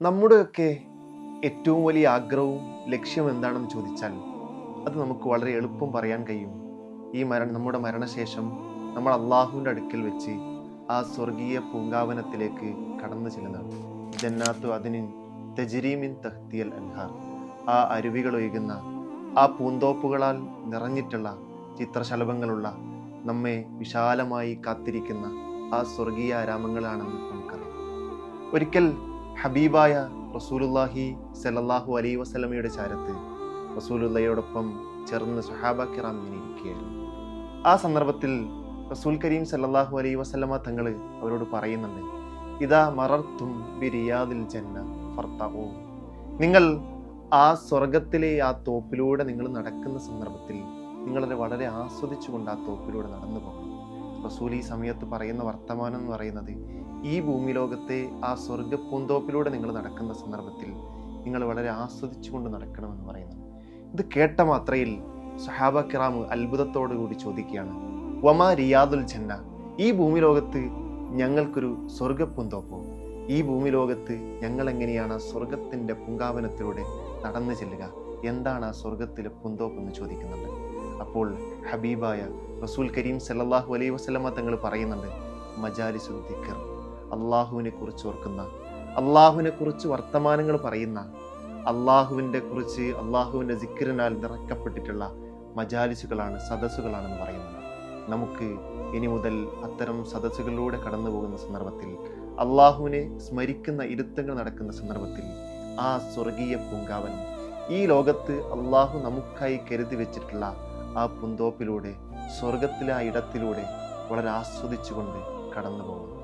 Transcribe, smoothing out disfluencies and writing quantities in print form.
നമ്മുടെയൊക്കെ ഏറ്റവും വലിയ ആഗ്രഹവും ലക്ഷ്യം എന്താണെന്ന് ചോദിച്ചാൽ അത് നമുക്ക് വളരെ എളുപ്പം പറയാൻ കഴിയും. നമ്മുടെ മരണശേഷം നമ്മൾ അള്ളാഹുവിൻ്റെ അടുക്കൽ വെച്ച് ആ സ്വർഗീയ പൂങ്കാവനത്തിലേക്ക് കടന്നു ചെല്ലുന്നതാണ്. ജന്നാത്തു അതിനിൻ തജ്രീമിൻ തഹ്തിയൽ അൻഹാർ, ആ അരുവികൾ ഒഴുകുന്ന, ആ പൂന്തോപ്പുകളാൽ നിറഞ്ഞിട്ടുള്ള ചിത്രശലഭങ്ങളുള്ള, നമ്മെ വിശാലമായി കാത്തിരിക്കുന്ന ആ സ്വർഗീയ ആരാമങ്ങളാണെന്ന് നമുക്കറിയാം. ഒരിക്കൽ ഹബീബായ റസൂലുള്ളാഹി സല്ലല്ലാഹു അലൈഹി വസല്ലമയുടെ ചാരത്ത് റസൂലുള്ളയോടൊപ്പം ചേർന്ന് സ്വഹാബ കിറാം ഇങ്ങനെ ഇരിക്കുകയായിരുന്നു. ആ സന്ദർഭത്തിൽ റസൂൽ കരീം സല്ലല്ലാഹു അലൈഹി വസല്ലമ തങ്ങൾ അവരോട് പറയുന്നുണ്ട്, ഇദാ മറർത്തും ബിരിയാദിൽ ജന്ന ഫർതഊ, നിങ്ങൾ ആ സ്വർഗത്തിലെ ആ തോപ്പിലൂടെ നിങ്ങൾ നടക്കുന്ന സന്ദർഭത്തിൽ നിങ്ങളത് വളരെ ആസ്വദിച്ചുകൊണ്ട് ആ തോപ്പിലൂടെ നടന്നു പോകണം. റസൂൽ ഈ സമയത്ത് പറയുന്ന വർത്തമാനം എന്ന് പറയുന്നത്, ഈ ഭൂമി ലോകത്തെ ആ സ്വർഗ പൂന്തോപ്പിലൂടെ നിങ്ങൾ നടക്കുന്ന സന്ദർഭത്തിൽ നിങ്ങൾ വളരെ ആസ്വദിച്ചുകൊണ്ട് നടക്കണമെന്ന് പറയുന്നത്. ഇത് കേട്ട മാത്രയിൽ സഹാബ കിറാമ് അത്ഭുതത്തോടു കൂടി ചോദിക്കുകയാണ്, വമാ റിയാദുൽ ജന്ന, ഈ ഭൂമി ലോകത്ത് ഞങ്ങൾക്കൊരു സ്വർഗ പൂന്തോപ്പോ? ഈ ഭൂമി ലോകത്ത് ഞങ്ങൾ എങ്ങനെയാണ് ആ സ്വർഗത്തിൻ്റെ പൂങ്കാവനത്തിലൂടെ നടന്നു ചെല്ലുക? എന്താണ് ആ സ്വർഗത്തിലെ പൂന്തോപ്പ് എന്ന് ചോദിക്കുന്നുണ്ട്. അപ്പോൾ ഹബീബായ റസൂൽ കരീം സല്ലല്ലാഹു അലൈഹി വസല്ലമ തങ്ങൾ പറയുന്നുണ്ട്, മജാലിസുൽ ദിക്ർ, അള്ളാഹുവിനെ കുറിച്ച് ഓർക്കുന്ന, അള്ളാഹുവിനെ കുറിച്ച് വർത്തമാനങ്ങൾ പറയുന്ന, അള്ളാഹുവിൻ്റെ സിക്റിനാൽ നിറക്കപ്പെട്ടിട്ടുള്ള മജാലിസുകളാണ്, സദസ്സുകളാണെന്ന് പറയുന്നത്. നമുക്ക് ഇനി മുതൽ അത്തരം സദസ്സുകളിലൂടെ കടന്നു പോകുന്ന സന്ദർഭത്തിൽ, അള്ളാഹുവിനെ സ്മരിക്കുന്ന ഇരുത്തങ്ങൾ നടക്കുന്ന സന്ദർഭത്തിൽ ആ സ്വർഗീയ പൂങ്കാവനം, ഈ ലോകത്ത് അള്ളാഹു നമുക്കായി കരുതി വെച്ചിട്ടുള്ള ആ പൂന്തോപ്പിലൂടെ, സ്വർഗത്തിലെ ആ ഇടത്തിലൂടെ വളരെ ആസ്വദിച്ചുകൊണ്ട് കടന്നു പോകുന്നു.